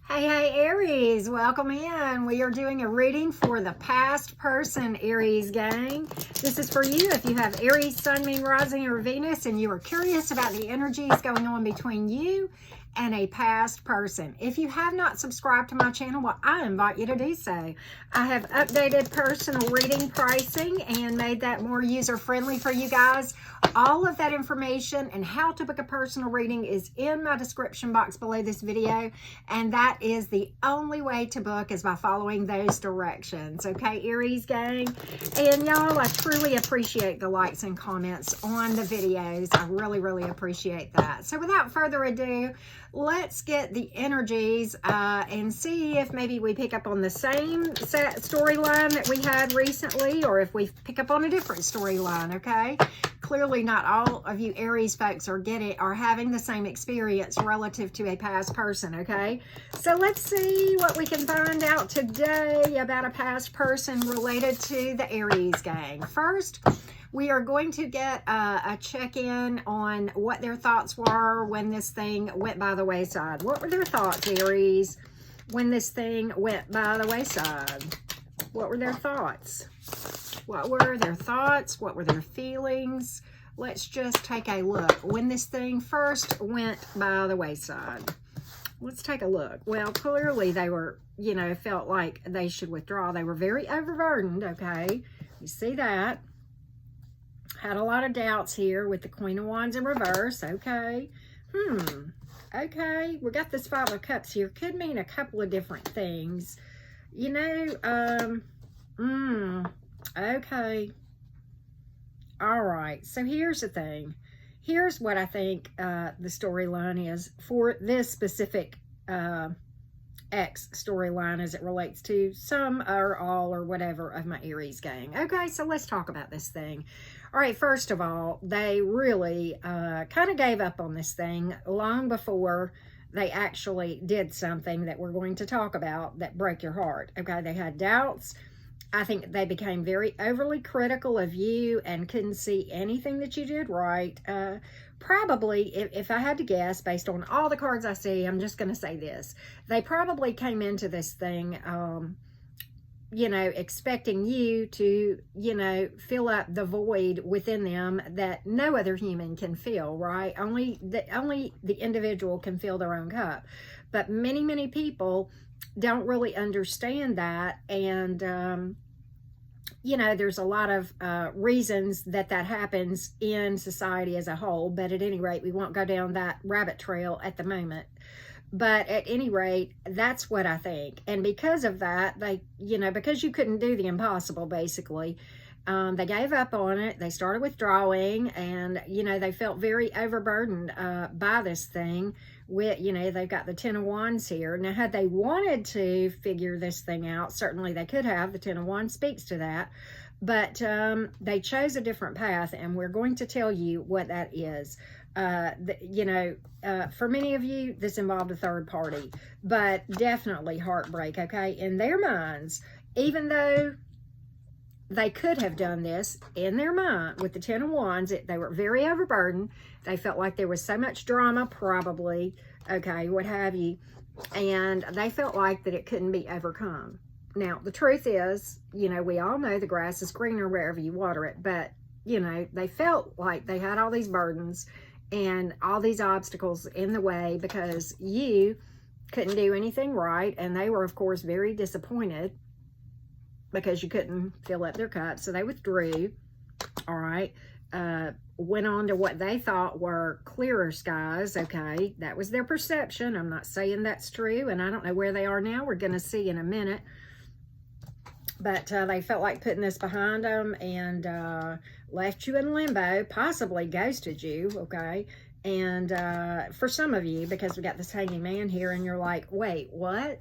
Hey, Aries, welcome in. We are doing a reading for the past person, Aries gang. This is for you if you have Aries, Sun, Moon, Rising, or Venus, and you are curious about the energies going on between you and a past person. If you have not subscribed to my channel, well, I invite you to do so. I have updated personal reading pricing and made that more user-friendly for you guys. All of that information and how to book a personal reading is in my description box below this video, and that is the only way to book is by following those directions. Okay, Aries gang? And y'all, I truly appreciate the likes and comments on the videos. I really appreciate that. So without further ado, let's get the energies and see if maybe we pick up on the same storyline that we had recently, or if we pick up on a different storyline. Okay, clearly not all of you Aries folks are having the same experience relative to a past person. Okay, so let's see what we can find out today about a past person related to the Aries gang. First, we are going to get a check-in on what their thoughts were when this thing went by the wayside. What were their thoughts, Aries, when this thing went by the wayside? What were their thoughts? What were their thoughts? What were their feelings? Let's just take a look. When this thing first went by the wayside. Let's take a look. Well, clearly they were, felt like they should withdraw. They were very overburdened, okay? You see that? Had a lot of doubts here with the Queen of Wands in reverse. Okay. Okay. We got this Five of Cups here. Could mean a couple of different things. Okay. All right. So here's the thing. Here's what I think the storyline is for this specific X storyline as it relates to some or all or whatever of my Aries gang. Okay, so let's talk about this thing. All right, first of all, they really kind of gave up on this thing long before they actually did something that we're going to talk about that broke your heart. Okay, they had doubts. I think they became very overly critical of you and couldn't see anything that you did right. Probably, if I had to guess, based on all the cards I see, I'm just going to say this. They probably came into this thing, expecting you to, fill up the void within them that no other human can fill, right? Only the individual can fill their own cup. But many people don't really understand that, and there's a lot of reasons that happens in society as a whole, but at any rate, we won't go down that rabbit trail at the moment. But at any rate, that's what I think. And because of that, they, because you couldn't do the impossible, basically, they gave up on it. They started withdrawing, and, they felt very overburdened by this thing. With, they've got the Ten of Wands here. Now, had they wanted to figure this thing out, certainly they could have. The Ten of Wands speaks to that. But they chose a different path, and we're going to tell you what that is. For many of you, this involved a third party, but definitely heartbreak, okay? In their minds, even though they could have done this in their mind with the Ten of Wands, they were very overburdened. They felt like there was so much drama, probably, okay, what have you, and they felt like that it couldn't be overcome. Now, the truth is, we all know the grass is greener wherever you water it, but, they felt like they had all these burdens and all these obstacles in the way because you couldn't do anything right, and they were, of course, very disappointed because you couldn't fill up their cup, so they withdrew. All right, went on to what they thought were clearer skies. Okay, that was their perception. I'm not saying that's true, and I don't know where they are now. We're going to see in a minute. But they felt like putting this behind them and left you in limbo, possibly ghosted you, okay? And for some of you, because we got this Hanging Man here, and you're like, wait, what?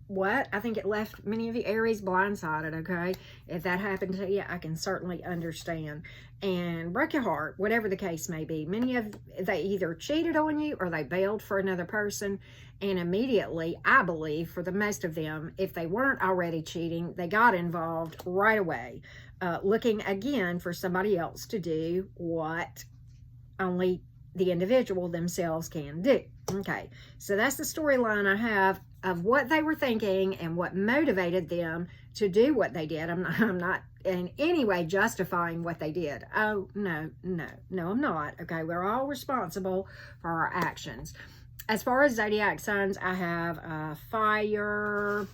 What? I think it left many of you Aries blindsided, okay? If that happened to you, I can certainly understand. And break your heart, whatever the case may be. Many of they either cheated on you or they bailed for another person. And immediately, I believe, for the most of them, if they weren't already cheating, they got involved right away, looking again for somebody else to do what only the individual themselves can do. Okay, so that's the storyline I have of what they were thinking and what motivated them to do what they did. I'm not in any way justifying what they did. Oh, no, I'm not. Okay, we're all responsible for our actions. As far as zodiac signs, I have fire,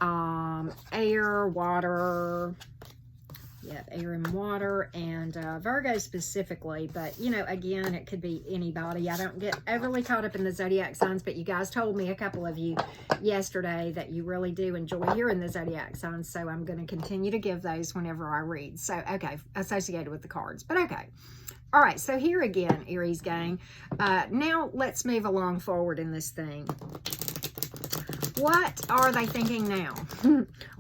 air, water. Yep, air and water, and Virgo specifically, but, you know, again, it could be anybody. I don't get overly caught up in the zodiac signs, but you guys told me, a couple of you yesterday, that you really do enjoy hearing the zodiac signs, so I'm going to continue to give those whenever I read. So, okay, associated with the cards, but okay. All right, so here again, Aries gang. Now, let's move along forward in this thing. What are they thinking now?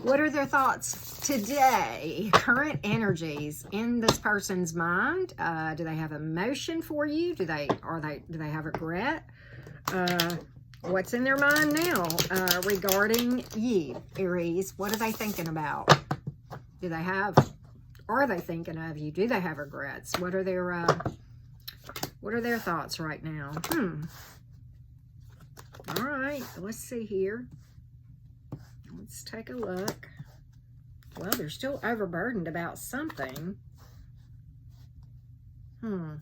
What are their thoughts today? Current energies in this person's mind. Do they have emotion for you? Do they have regret? What's in their mind now regarding you, Aries? What are they thinking about? Are they thinking of you? Do they have regrets? What are their thoughts right now? All right, let's see here. Let's take a look. Well, they're still overburdened about something. All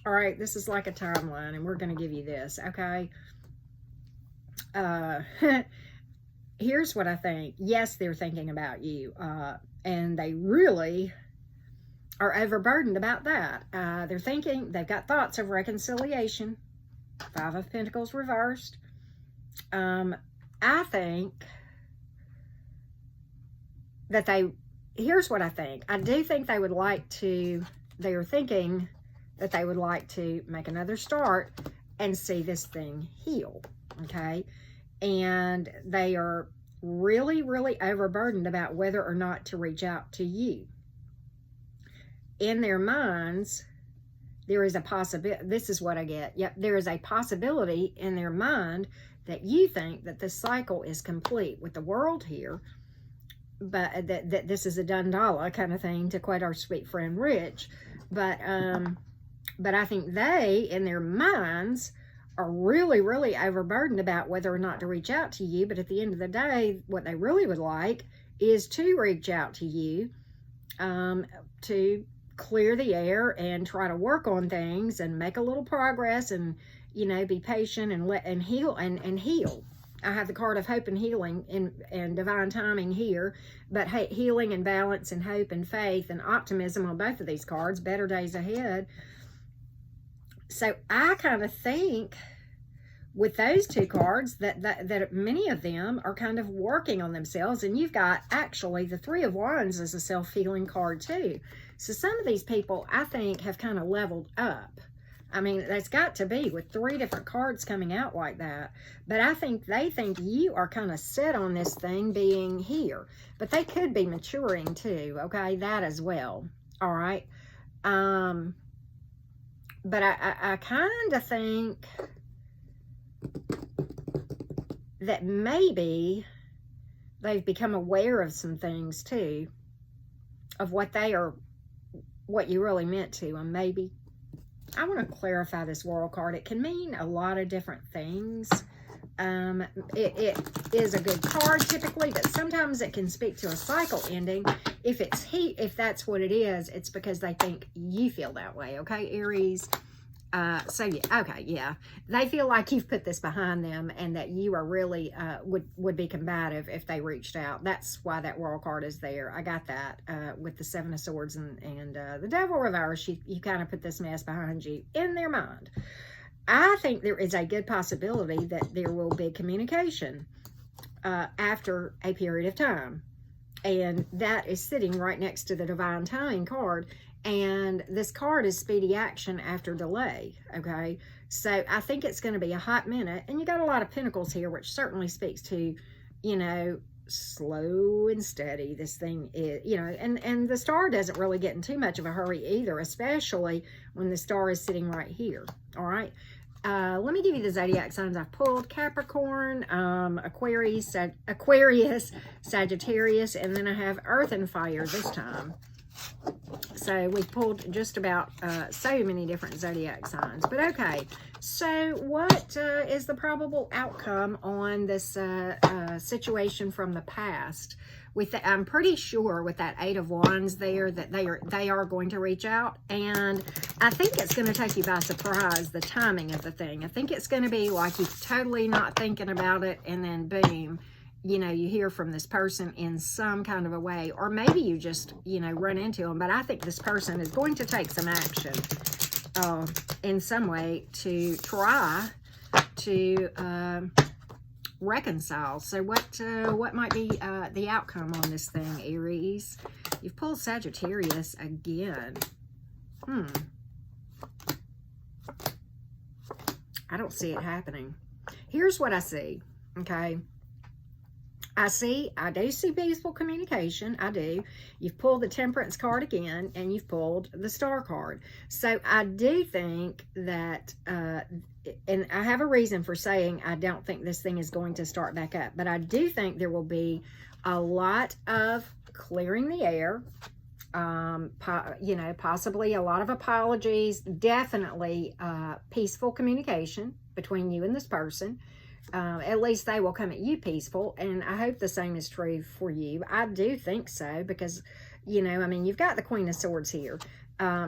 right, this is like a timeline, and we're going to give you this, okay? Here's what I think. Yes, they're thinking about you, and they really are overburdened about that. They're thinking, they've got thoughts of reconciliation. Five of Pentacles reversed. I think that here's what I think. I do think they are thinking that they would like to make another start and see this thing heal, okay? And they are really, really overburdened about whether or not to reach out to you. In their minds, there is a possibility. This is what I get. Yep, there is a possibility in their mind that you think that this cycle is complete with the world here, but that this is a Dundala kind of thing, to quote our sweet friend Rich. But I think they, in their minds, are really, really overburdened about whether or not to reach out to you. But at the end of the day, what they really would like is to reach out to you, to clear the air and try to work on things and make a little progress, and, you know, be patient and heal and heal. I have the card of hope and healing and divine timing here, but healing and balance and hope and faith and optimism on both of these cards. Better days ahead. So I kind of think with those two cards that many of them are kind of working on themselves, and you've got actually the Three of Wands as a self-healing card too. So some of these people, I think, have kind of leveled up. I mean, that's got to be with three different cards coming out like that. But I think they think you are kind of set on this thing being here. But they could be maturing too, okay? That as well, all right? But I kind of think that maybe they've become aware of some things too, of what you really meant to them. Maybe, I want to clarify this World card. It can mean a lot of different things. It is a good card typically, but sometimes it can speak to a cycle ending. If that's what it is, it's because they think you feel that way, okay, Aries? So yeah, okay, yeah. They feel like you've put this behind them, and that you are really, would be combative if they reached out. That's why that World card is there. I got that, with the Seven of Swords and the Devil reverse. You kind of put this mess behind you in their mind. I think there is a good possibility that there will be communication, after a period of time. And that is sitting right next to the Divine Timing card. And this card is speedy action after delay, okay? So I think it's going to be a hot minute. And you got a lot of pentacles here, which certainly speaks to, you know, slow and steady. This thing is, you know, and the star doesn't really get in too much of a hurry either, especially when the star is sitting right here, all right? Let me give you the zodiac signs I've pulled. Capricorn, Aquarius, Sagittarius, and then I have Earth and Fire this time. So we pulled just about so many different zodiac signs. But okay, so what is the probable outcome on this situation from the past? I'm pretty sure with that 8 of Wands there that they are going to reach out, and I think it's going to take you by surprise, the timing of the thing. I think it's going to be like you're totally not thinking about it, and then boom, you know, you hear from this person in some kind of a way, or maybe you just, you know, run into them. But I think this person is going to take some action in some way to try to reconcile. So what might be the outcome on this thing, Aries? You've pulled Sagittarius again. I don't see it happening. Here's what I see, okay? I do see peaceful communication. I do. You've pulled the Temperance card again, and you've pulled the Star card. So I do think that, and I have a reason for saying I don't think this thing is going to start back up, but I do think there will be a lot of clearing the air, you know, possibly a lot of apologies, definitely peaceful communication between you and this person. At least they will come at you peaceful, and I hope the same is true for you. I do think so, because, you know, I mean, you've got the Queen of Swords here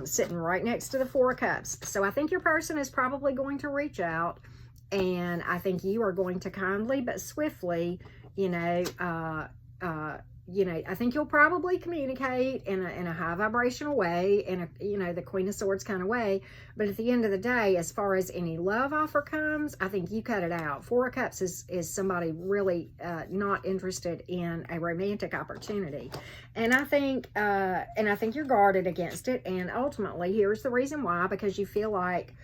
sitting right next to the Four of Cups. So I think your person is probably going to reach out, and I think you are going to kindly but swiftly, you know, I think you'll probably communicate in a high vibrational way, in a, you know, the Queen of Swords kind of way. But at the end of the day, as far as any love offer comes, I think you cut it out. Four of Cups is somebody really not interested in a romantic opportunity. And I think you're guarded against it. And ultimately, here's the reason why: because you feel like,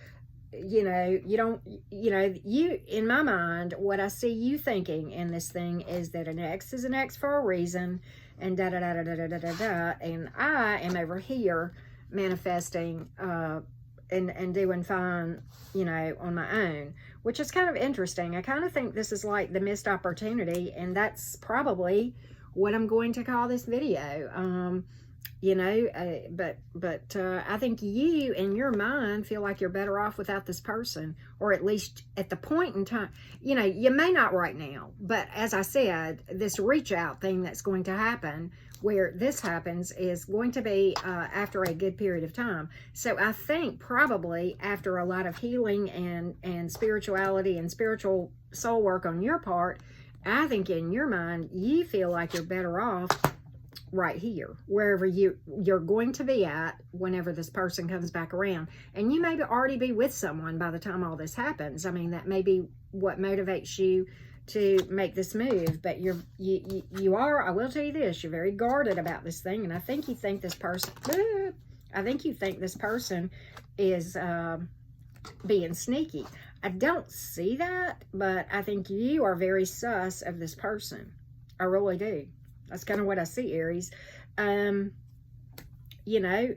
you know, you don't, you know, you, in my mind, what I see you thinking in this thing is that an ex is an ex for a reason, and da da da da da da da da. And I am over here manifesting and doing fine, you know, on my own, which is kind of interesting. I kind of think this is like the missed opportunity, and that's probably what I'm going to call this video. You know, but I think you, in your mind, feel like you're better off without this person, or at least at the point in time. You know, you may not right now, but as I said, this reach out thing that's going to happen, where this happens, is going to be after a good period of time. So I think probably after a lot of healing and spirituality and spiritual soul work on your part, I think in your mind, you feel like you're better off right here, wherever you're going to be at whenever this person comes back around. And you may already be with someone by the time all this happens. I mean, that may be what motivates you to make this move. But you are, I will tell you this, you're very guarded about this thing, and I think you think this person, is being sneaky. I don't see that, but I think you are very sus of this person. I really do. That's kind of what I see, Aries. You know,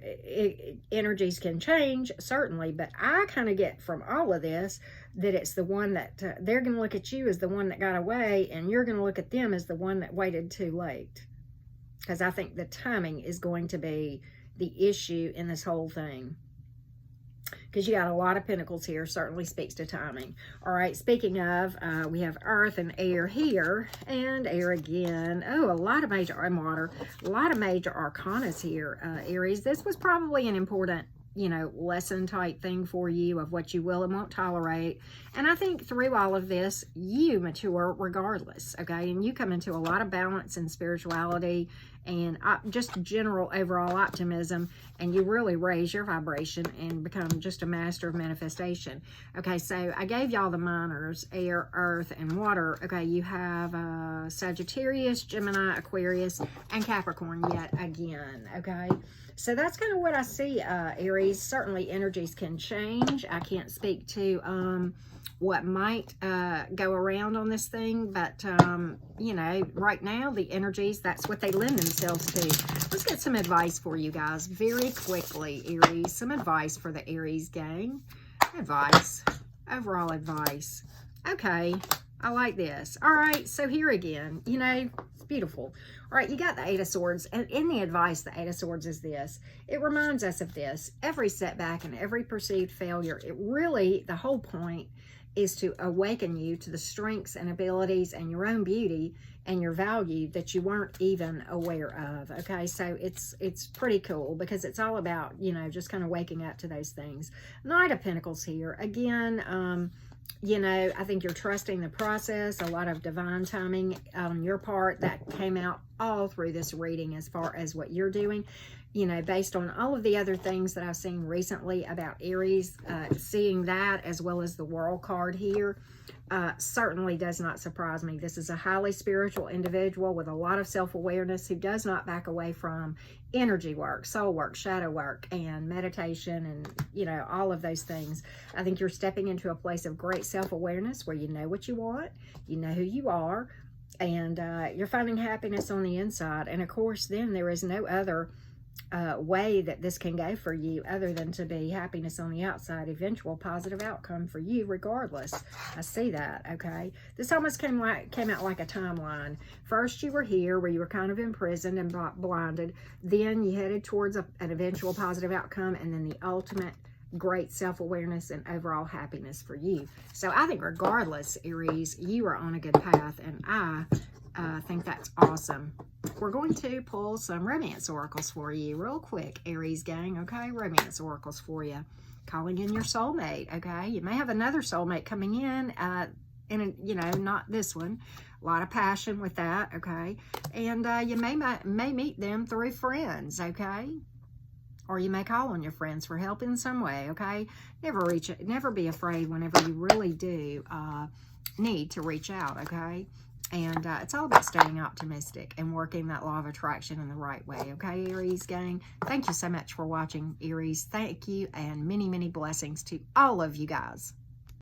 energies can change, certainly, but I kind of get from all of this that it's the one that they're going to look at you as the one that got away, and you're going to look at them as the one that waited too late. Because I think the timing is going to be the issue in this whole thing. Because you got a lot of pentacles here, certainly speaks to timing. All right, speaking of, we have earth and air here, and air again. Oh, a lot of major, and water, a lot of major arcanas here, Aries. This was probably an important, you know, lesson type thing for you of what you will and won't tolerate. And I think through all of this, you mature regardless, okay? And you come into a lot of balance and spirituality and just general overall optimism, and you really raise your vibration and become just a master of manifestation. Okay, so I gave y'all the minors, air, earth, and water. Okay, you have Sagittarius, Gemini, Aquarius, and Capricorn yet again, okay? So that's kind of what I see, Aries. Certainly energies can change. I can't speak to what might go around on this thing, but you know, right now the energies, that's what they lend themselves to. Let's get some advice for you guys very quickly, Aries. Some advice for the Aries gang. Advice, overall advice. Okay, I like this. All right, so here again, you know, beautiful. All right, you got the Eight of Swords, and in the advice, the Eight of Swords is this. It reminds us of this. Every setback and every perceived failure, it really, the whole point is to awaken you to the strengths and abilities and your own beauty and your value that you weren't even aware of. Okay, so it's pretty cool, because it's all about, you know, just kind of waking up to those things. Knight of Pentacles here again. You know, I think you're trusting the process, a lot of divine timing on your part that came out all through this reading as far as what you're doing. You know, based on all of the other things that I've seen recently about Aries, seeing that as well as the World card here certainly does not surprise me. This is a highly spiritual individual with a lot of self-awareness who does not back away from energy work, soul work, shadow work, and meditation, and, you know, all of those things. I think you're stepping into a place of great self-awareness where you know what you want, you know who you are, and you're finding happiness on the inside. And of course, then there is no other way that this can go for you other than to be happiness on the outside, eventual positive outcome for you regardless. I see that. Okay, this almost came out like a timeline. First you were here where you were kind of imprisoned and blinded, then you headed towards an eventual positive outcome, and then the ultimate great self-awareness and overall happiness for you. So I think regardless, Aries, you are on a good path, and I think that's awesome. We're going to pull some romance oracles for you real quick, Aries gang. Okay, romance oracles for you. Calling in your soulmate. Okay, you may have another soulmate coming in, and you know, not this one. A lot of passion with that. Okay, and you may meet them through friends. Okay, or you may call on your friends for help in some way. Okay, never be afraid whenever you really do need to reach out. Okay. And it's all about staying optimistic and working that law of attraction in the right way. Okay, Aries gang? Thank you so much for watching, Aries. Thank you, and many, many blessings to all of you guys.